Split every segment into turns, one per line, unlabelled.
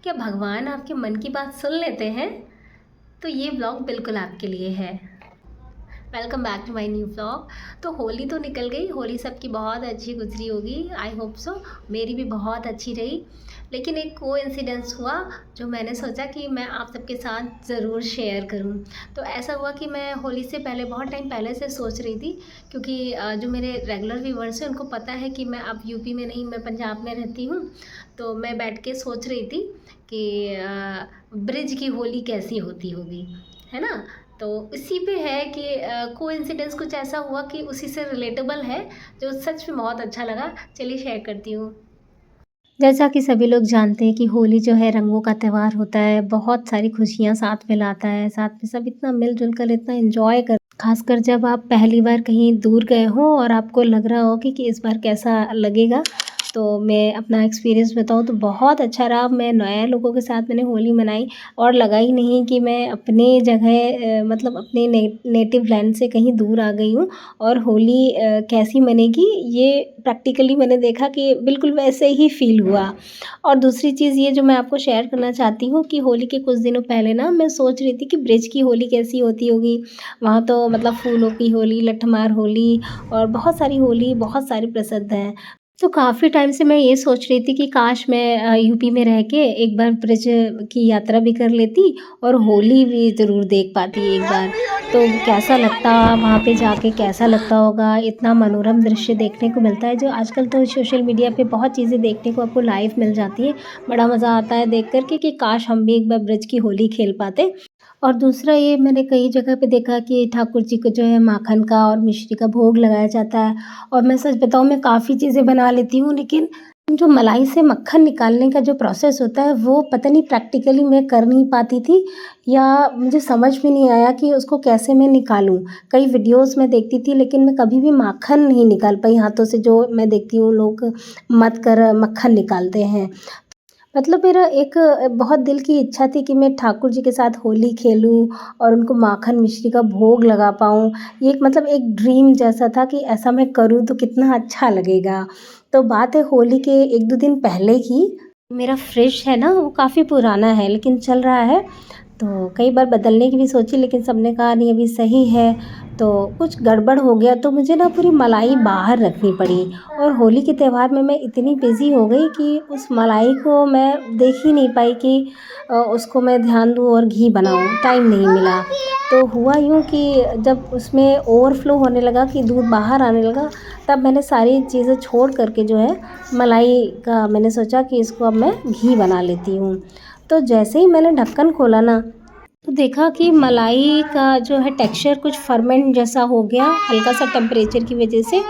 क्या भगवान आपके मन की बात सुन लेते हैं? तो ये ब्लॉग बिल्कुल आपके लिए है। Welcome back to my new vlog. तो होली तो निकल गई, होली सबकी बहुत अच्छी गुजरी होगी, आई होप सो। मेरी भी बहुत अच्छी रही। लेकिन एक कोइंसिडेंस हुआ जो मैंने सोचा कि मैं आप सबके साथ ज़रूर शेयर करूं। तो ऐसा हुआ कि मैं होली से पहले बहुत टाइम पहले से सोच रही थी, क्योंकि जो मेरे रेगुलर व्यूवर्स हैं उनको पता है कि मैं अब यूपी में नहीं, मैं पंजाब में रहती हूँ। तो मैं बैठ के सोच रही थी कि ब्रिज की होली कैसी होती होगी, है ना। तो इसी पे है कि कोइंसिडेंस कुछ ऐसा हुआ कि उसी से रिलेटेबल है, जो सच में बहुत अच्छा लगा। चलिए शेयर करती हूँ। जैसा कि सभी लोग जानते हैं कि होली जो है रंगों का त्यौहार होता है, बहुत सारी खुशियाँ साथ में लाता है, साथ में सब इतना मिलजुल कर इतना एंजॉय कर, खासकर जब आप पहली बार कहीं दूर गए हो और आपको लग रहा हो कि इस बार कैसा लगेगा। तो मैं अपना एक्सपीरियंस बताऊँ तो बहुत अच्छा रहा। मैं नए लोगों के साथ मैंने होली मनाई और लगा ही नहीं कि मैं अपने जगह मतलब अपने नेटिव लैंड से कहीं दूर आ गई हूँ। और होली कैसी मनेगी ये प्रैक्टिकली मैंने देखा कि बिल्कुल वैसे ही फ़ील हुआ। और दूसरी चीज़ ये जो मैं आपको शेयर करना चाहती हूँ कि होली के कुछ दिनों पहले ना मैं सोच रही थी कि ब्रिज की होली कैसी होती होगी। वहाँ तो मतलब फूलों की होली, लठमार होली और बहुत सारी होली बहुत सारी प्रसिद्ध हैं। तो काफ़ी टाइम से मैं ये सोच रही थी कि काश मैं यूपी में रह के एक बार ब्रिज की यात्रा भी कर लेती और होली भी ज़रूर देख पाती एक बार। तो कैसा लगता वहाँ पे जाके, कैसा लगता होगा, इतना मनोरम दृश्य देखने को मिलता है जो आजकल तो सोशल मीडिया पे बहुत चीज़ें देखने को आपको लाइव मिल जाती है। बड़ा मज़ा आता है देख कर के कि काश हम भी एक बार ब्रिज की होली खेल पाते। और दूसरा ये मैंने कई जगह पे देखा कि ठाकुर जी को जो है माखन का और मिश्री का भोग लगाया जाता है। और मैं सच बताऊँ मैं काफ़ी चीज़ें बना लेती हूँ, लेकिन जो मलाई से मक्खन निकालने का जो प्रोसेस होता है वो पता नहीं प्रैक्टिकली मैं कर नहीं पाती थी, या मुझे समझ में नहीं आया कि उसको कैसे मैं निकालूँ। कई वीडियोज़ में देखती थी लेकिन मैं कभी भी माखन नहीं निकाल पाई हाथों से, जो मैं देखती हूँ लोग मथ कर मक्खन निकालते हैं। मतलब मेरा एक बहुत दिल की इच्छा थी कि मैं ठाकुर जी के साथ होली खेलूँ और उनको माखन मिश्री का भोग लगा पाऊँ। ये एक मतलब एक ड्रीम जैसा था कि ऐसा मैं करूँ तो कितना अच्छा लगेगा। तो बात है होली के 1-2 दिन पहले की। मेरा फ्रिज है ना वो काफ़ी पुराना है लेकिन चल रहा है। तो कई बार बदलने की भी सोची लेकिन सबने कहा नहीं अभी सही है। तो कुछ गड़बड़ हो गया तो मुझे ना पूरी मलाई बाहर रखनी पड़ी। और होली के त्यौहार में मैं इतनी बिज़ी हो गई कि उस मलाई को मैं देख ही नहीं पाई कि उसको मैं ध्यान दूँ और घी बनाऊँ, टाइम नहीं मिला। तो हुआ यूँ कि जब उसमें ओवरफ्लो होने लगा कि दूध बाहर आने लगा, तब मैंने सारी चीज़ें छोड़ कर के जो है मलाई का मैंने सोचा कि इसको अब मैं घी बना लेती हूँ। तो जैसे ही मैंने ढक्कन खोला ना, तो देखा कि मलाई का जो है टेक्सचर कुछ फर्मेंट जैसा हो गया हल्का सा टेम्परेचर की वजह से।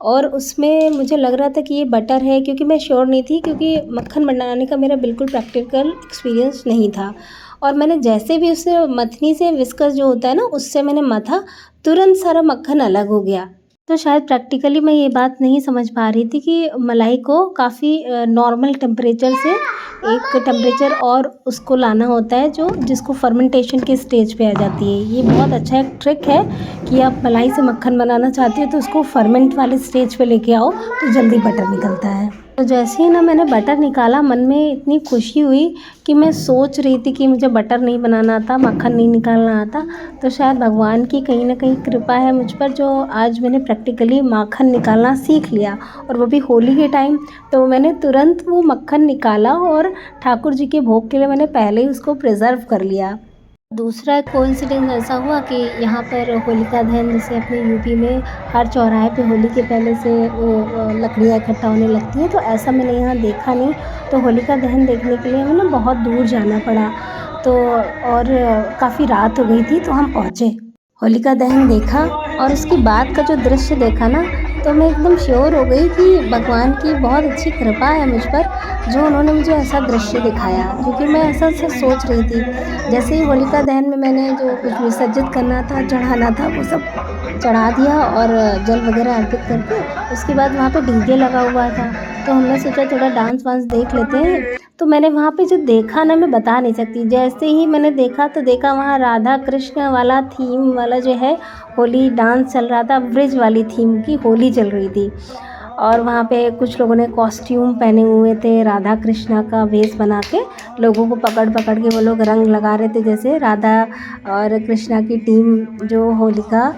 और उसमें मुझे लग रहा था कि ये बटर है, क्योंकि मैं श्योर नहीं थी, क्योंकि मक्खन बनाने का मेरा बिल्कुल प्रैक्टिकल एक्सपीरियंस नहीं था। और मैंने जैसे भी उससे मथनी से विस्कस जो होता है ना उससे मैंने मथा, तुरंत सारा मक्खन अलग हो गया। तो शायद प्रैक्टिकली मैं ये बात नहीं समझ पा रही थी कि मलाई को काफ़ी नॉर्मल टेम्परेचर से एक टेम्परेचर और उसको लाना होता है जो जिसको फर्मेंटेशन के स्टेज पे आ जाती है। ये बहुत अच्छा एक ट्रिक है कि आप मलाई से मक्खन बनाना चाहते हो तो उसको फर्मेंट वाले स्टेज पे लेके आओ तो जल्दी बटर निकलता है। तो जैसे ही ना मैंने बटर निकाला, मन में इतनी खुशी हुई कि मैं सोच रही थी कि मुझे बटर नहीं बनाना आता, मक्खन नहीं निकालना आता। तो शायद भगवान की कहीं न कहीं कृपा है मुझ पर, जो आज मैंने प्रैक्टिकली माखन निकालना सीख लिया, और वो भी होली के टाइम। तो मैंने तुरंत वो मक्खन निकाला और ठाकुर जी के भोग के लिए मैंने पहले ही उसको प्रिज़र्व कर लिया। दूसरा कोइंसिडेंस ऐसा हुआ कि यहाँ पर होलिका दहन जैसे अपने यूपी में हर चौराहे पे होली के पहले से वो लकड़ियाँ इकट्ठा होने लगती हैं, तो ऐसा मैंने यहाँ देखा नहीं। तो होलिका दहन देखने के लिए हमें ना बहुत दूर जाना पड़ा। तो और काफ़ी रात हो गई थी तो हम पहुँचे, होलिका दहन देखा और उसके बाद का जो दृश्य देखा ना, तो मैं एकदम श्योर हो गई कि भगवान की बहुत अच्छी कृपा है मुझ पर, जो उन्होंने मुझे ऐसा दृश्य दिखाया, क्योंकि मैं ऐसा सोच रही थी। जैसे ही होलिका दहन में मैंने जो कुछ विसर्जित करना था, चढ़ाना था, वो सब चढ़ा दिया और जल वगैरह अर्पित करके उसके बाद वहाँ पे डीजे लगा हुआ था। तो हमने सोचा थोड़ा डांस वांस देख लेते हैं। तो मैंने वहाँ पे जो देखा ना मैं बता नहीं सकती। जैसे ही मैंने देखा तो देखा वहाँ राधा कृष्ण वाला थीम वाला जो है होली डांस चल रहा था, ब्रिज वाली थीम की होली चल रही थी। और वहाँ पे कुछ लोगों ने कॉस्ट्यूम पहने हुए थे, राधा कृष्णा का वेश बना के लोगों को पकड़ पकड़ के वो लोग रंग लगा रहे थे, जैसे राधा और कृष्णा की टीम जो होली का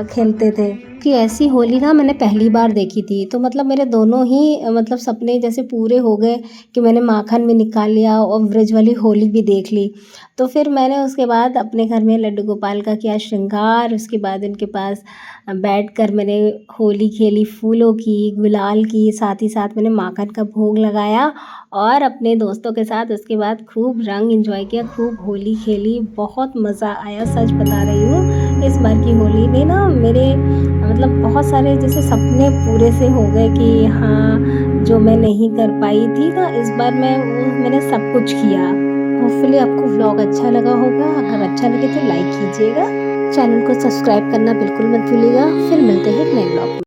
खेलते थे। कि ऐसी होली ना मैंने पहली बार देखी थी, तो मतलब मेरे दोनों ही मतलब सपने जैसे पूरे हो गए कि मैंने माखन भी निकाल लिया और ब्रज वाली होली भी देख ली। तो फिर मैंने उसके बाद अपने घर में लड्डू गोपाल का किया श्रृंगार, उसके बाद उनके पास बैठकर मैंने होली खेली, फूलों की, गुलाल की, साथ ही साथ मैंने माखन का भोग लगाया और अपने दोस्तों के साथ उसके बाद खूब रंग एंजॉय किया, खूब होली खेली, बहुत मज़ा आया, सच बता रही हूँ। इस बार की होली ने ना मेरे मतलब बहुत सारे जैसे सपने पूरे से हो गए कि हाँ, जो मैं नहीं कर पाई थी ना, इस बार मैंने सब कुछ किया। होपफुली आपको व्लॉग अच्छा लगा होगा। अगर अच्छा लगे तो लाइक कीजिएगा, चैनल को सब्सक्राइब करना बिल्कुल मत भूलिएगा। फिर मिलते हैं एक नए व्लॉग में।